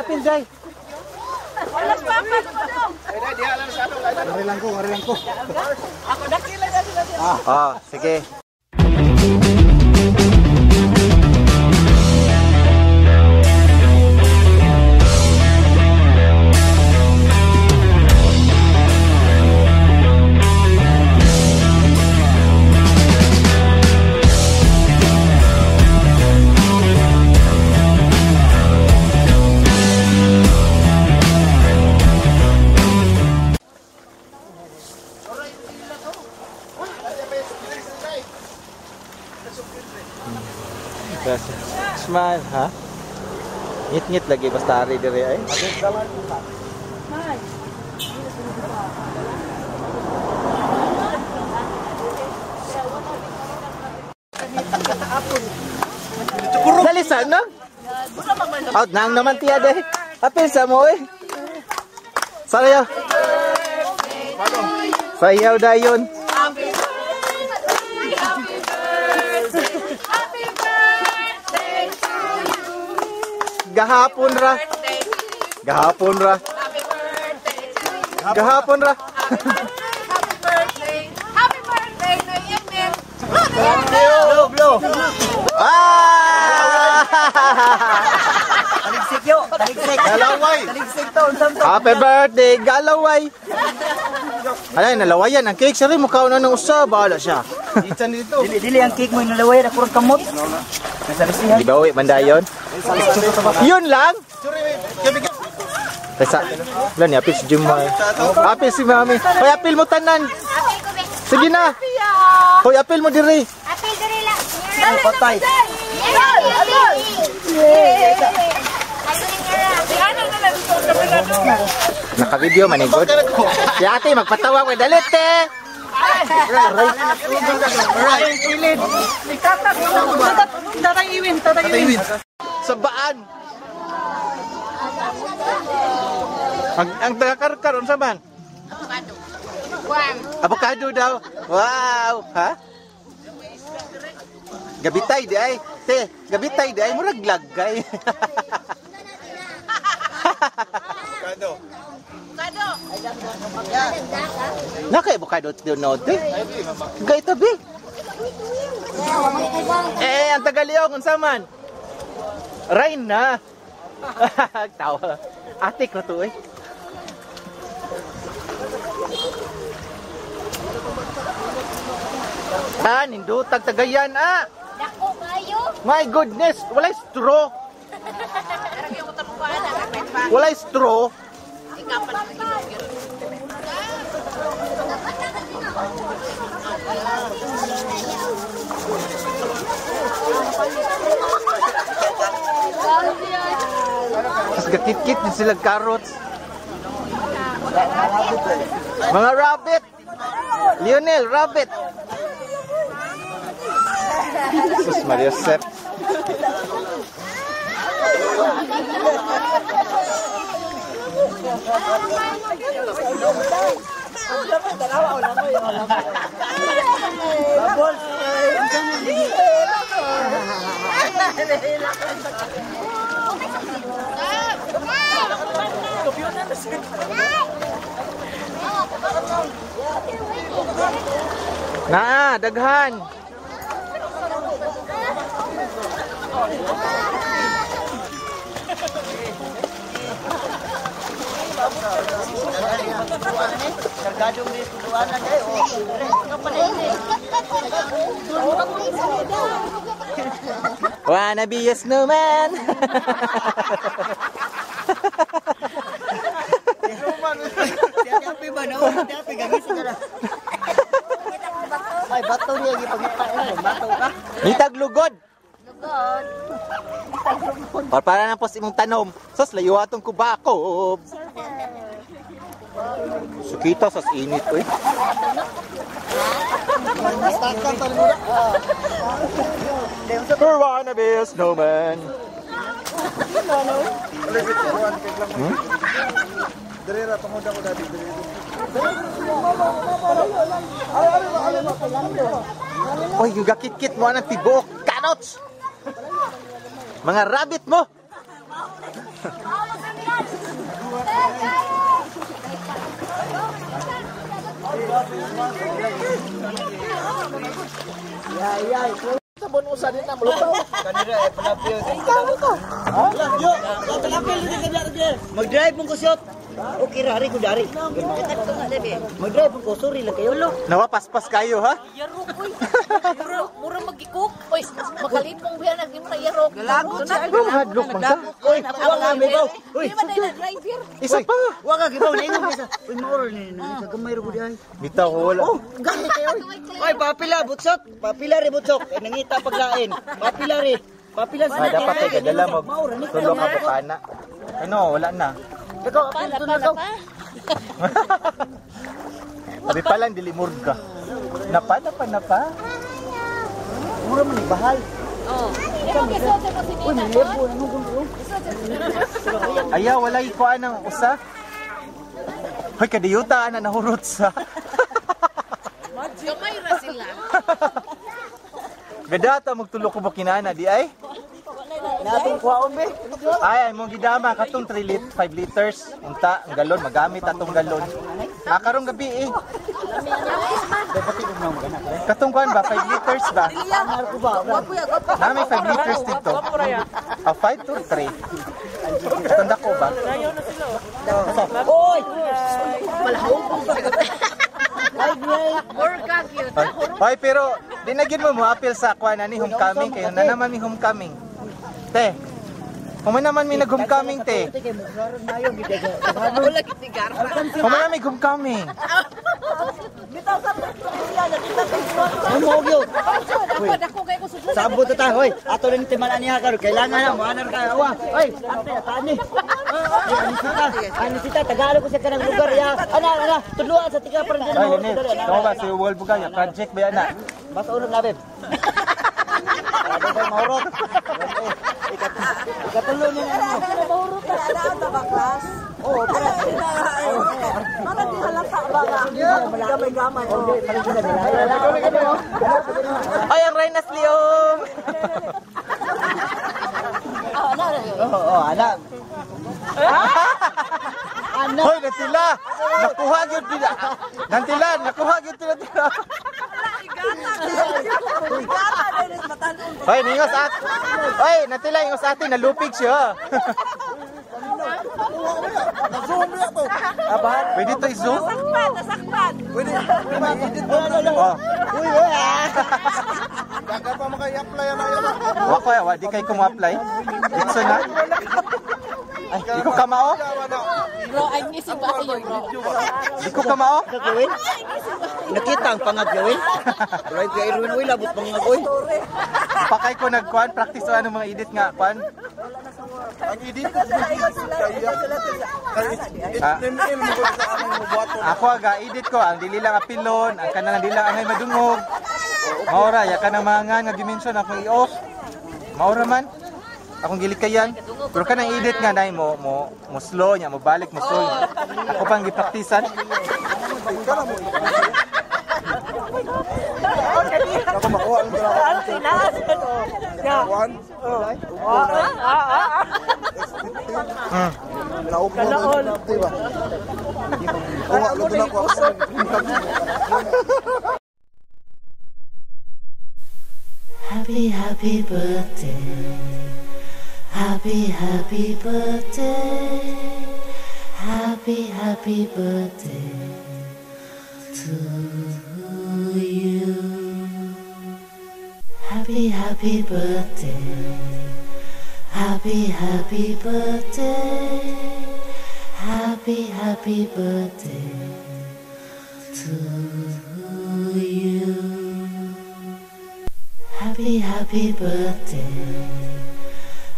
apil day. Walas papa ko daw. Ngari lang ko. Ako dakila dali. Ah, sige. Smile, ha? Ngit-ngit lagi basta ari diri ay. Dali sana. Out nang naman tiya de. Apil sa mo eh. Sayo. Sayaw dayon. Gahapon ra. Gahapon ra. Gahapon ra. Happy birthday na Yemen. Blow. Ah! Taligsik yo, taligsik. Galaway. Taligsik to, unsam to. Happy birthday, galaway. Alay, nalawayan ang cake. Sari, mukha na ng usa. Bahala siya. Dili ang cake mo inalaway na kurang kamot. Di ba uwi, banda yun? Yun lang? Tesa, lan apil si Jumay. Apil si Mami. Hoy, apil mo tanan. Sige na. Hoy, apil mo diri. Apil diri lang. Patay. Naka-video manigod. Si ate, magpatawa ko. Dalit, te. Tatang-iwin. Sabaan. Ang taga-karkar, unsa man? Avocado daw. Wow, ha? Gabitay di ay. Te, gabitay di ay murag laggay. Avocado. Nakay avocado no te. Gay tabi. Ang Tagaliog unsa man? Rain na. Tawa. Ate ko to eh. Nindutag Tagayan Dako kayo. My goodness, walay straw. Walay straw. Mas gakit-kit din sila carrots. Mga rabbit. Lionel, rabbit. Jesus Maria Sep. Nah, daghan. Kargadong ni tuduan na kay o. Wanna be a snowman. Tiap-tiap ba no? Tiap gagisi ka na. Ay bato niya gipagipay na, bato ka. Nitag lugod. Or para na po sa imong tanom. Sos layo atong kubako. Sukita sa init ko eh. We wanna be a snowman. Derera pamuda ko dati. Oy, yung gakit-kit mo ng tibok. Carrots! Mga rabbit mo! Sabon usa din na mulupaw. Kanira palapil. Ikaw ka. Yo, palapil din ka. Mag-drive mo ko shot. Okay ra ko dari. Mag-drive mo ko sorry lang kayo lo. Nawapaspas kayo ha? Yarok, uy. Mura mag-cook. Uy, makalipong biya naging na yarok. Galagot na. Hadlok man ka. Uy, wa nga mibaw. Uy, Di ba na yung driver? Isa pa. wa nga gibaw na ingon isa. Uy, mauro ni sa gamay ro di ay. Bitaw ko wala. Gani kayo. Uy, papila butsot. Papila ri butsok. Nangita paglain. Papila ri. Papila sa Ah, dapat ay kadala mo. Tulong ka pa kana. Ano, wala na. Ikaw, apil to na to. Sabi pa lang dili murga. Napa. Mura man bahay. Oh. Ikaw kisote mo si Uy, Nina. lebo ano gum. Ayaw, wala ikuan ng usa. Hoy, kadiyuta na nahurot sa. Gamay ra sila. Gadata magtulo ko ba kinana di ay? Natin kuhaon be. Ay mong gidama katong 5 liters unta ang galon magamit atong galon. Karong gabi eh. Katong kuan ba 5 liters ba? Nami 5 liters dito. 5 to 3. Tanda ko ba? Oy! Murga cute. Hoy pero di na gyud mo appeal sa kuan ani homecoming kayo na naman mi homecoming. Te. Kung man naman mi nag-homecoming te. Wala kitigar. Kung man naman mi homecoming. Ano mo gyud? Dako kay ko sugod. Sabot ta hoy. Ato rin timalan niya karon kailangan na mo anar ka awa. Oy, ate tani. Ani sita Tagalog ko sa kanang lugar ya. Ana, tudluan sa tiga parang Ay gano'n. ni. Kamo ba si World Bugaya project ba ana? Basta unang labib. Ano ba mahurot? Ikatulo ni na mo. Mahurot na ada ba class? Oo, para. Mana di halata ba nga? Gamay-gamay. Ay ang Reynas Leong. Oo, anak. Hoy, natila! Nakuha gyud nila. Nantila, nakuha gyud nila. Hoy, ningos at. Hoy, natila ingos atin nalupig siya. Aba, Pwede to i-zoom? Nasakpan. pwede. Oh. Uy, Daga pa maka-apply na yan. Wako ya, di kay ko mo-apply. Dito na. Ay, di ko kamao. Bro, ay ngising ba kayo, bro? Di ko kamao. gagawin? Nakita ang pangagawin? Right kay Irwin uy labot pangagoy. Pakay ko nagkuan practice o ano mga edit nga kuan. Ang edit ko kaya mo ko sa among mabuhaton. Ako aga edit ko ang dili lang apilon, ang kanang dili lang angay madungog. Maura ya kanang mga nga dimension ako i-off. Maura man. Akong gilikayan. Pero kanang edit nga nay mo slow nya, mo balik mo slow. Ako pang gipraktisan. Ako makuha ang One. Naupo na diba? Kuha ko na ako. Happy birthday. Happy birthday. Happy birthday to you. Happy birthday. Happy birthday. Happy birthday to you. Happy birthday.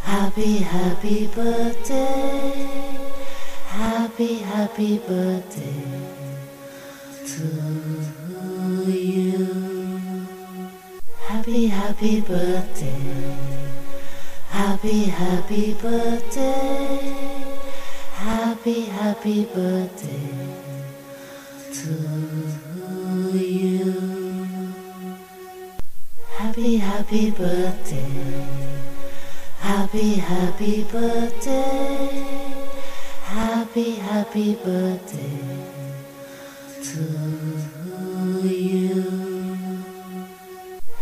Happy birthday. Happy birthday to you. Happy birthday. Happy birthday. Happy birthday to you. Happy birthday. Happy, happy birthday. Happy, happy birthday to you.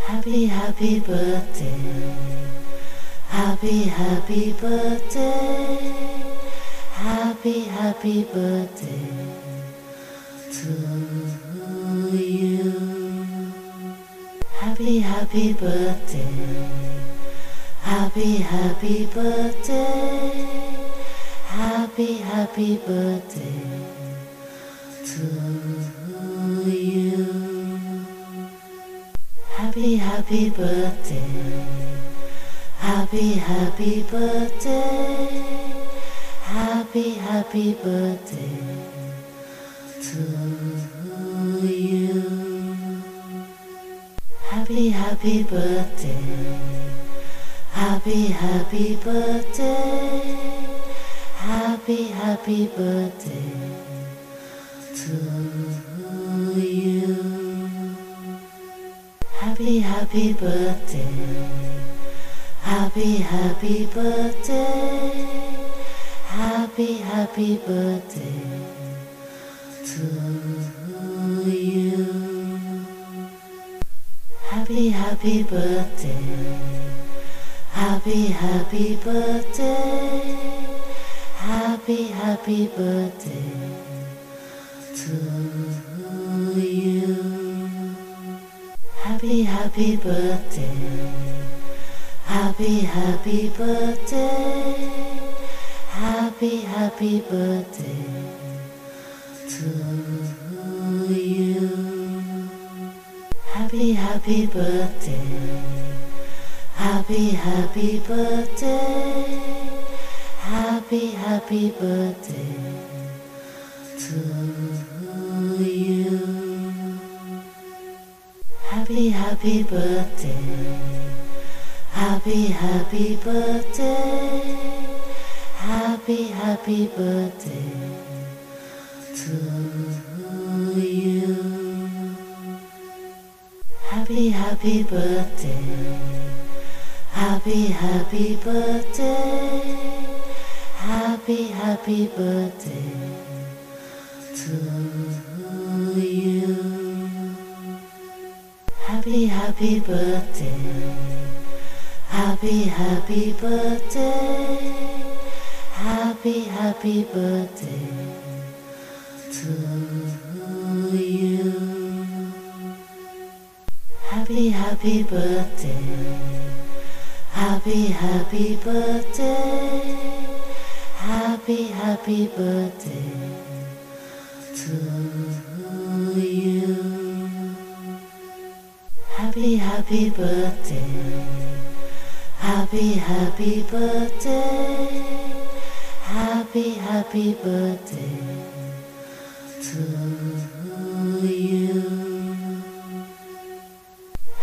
Happy, happy birthday. Happy, happy birthday. Happy, happy birthday to you. Happy, happy birthday. Happy, happy birthday. Happy, happy birthday to you. Happy, happy birthday. Happy, happy birthday. Happy, happy birthday to you. Happy, happy birthday. Happy, happy birthday. Happy, happy birthday to you. Happy, happy birthday. Happy, happy birthday. Happy, happy birthday to you. Happy, happy birthday. Happy, happy birthday. Happy, happy birthday to you. Happy, happy birthday. Happy, happy birthday. Happy, happy birthday to you. Happy, happy birthday. Happy, happy birthday. Happy, happy birthday to you. Happy, happy birthday. Happy, happy birthday. Happy, happy birthday to you. Happy, happy birthday. Happy, happy birthday. Happy, happy birthday to you. Happy, happy birthday. Happy, happy birthday. Happy, happy birthday to you. Happy, happy birthday. Happy, happy birthday. Happy, happy birthday to you. Happy, happy birthday. Happy, happy birthday. Happy, happy birthday to you.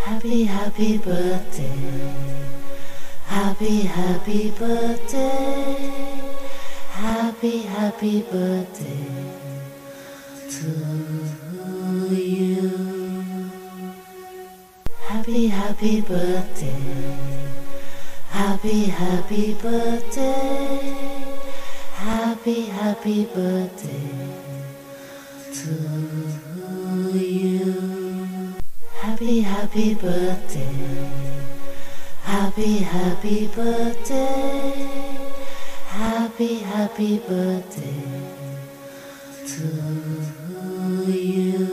Happy, happy birthday. Happy, happy birthday. Happy, happy birthday to you. Happy, happy birthday. Happy, happy birthday. Happy, happy birthday to you. Happy, happy birthday. Happy, happy birthday. Happy, happy birthday to you.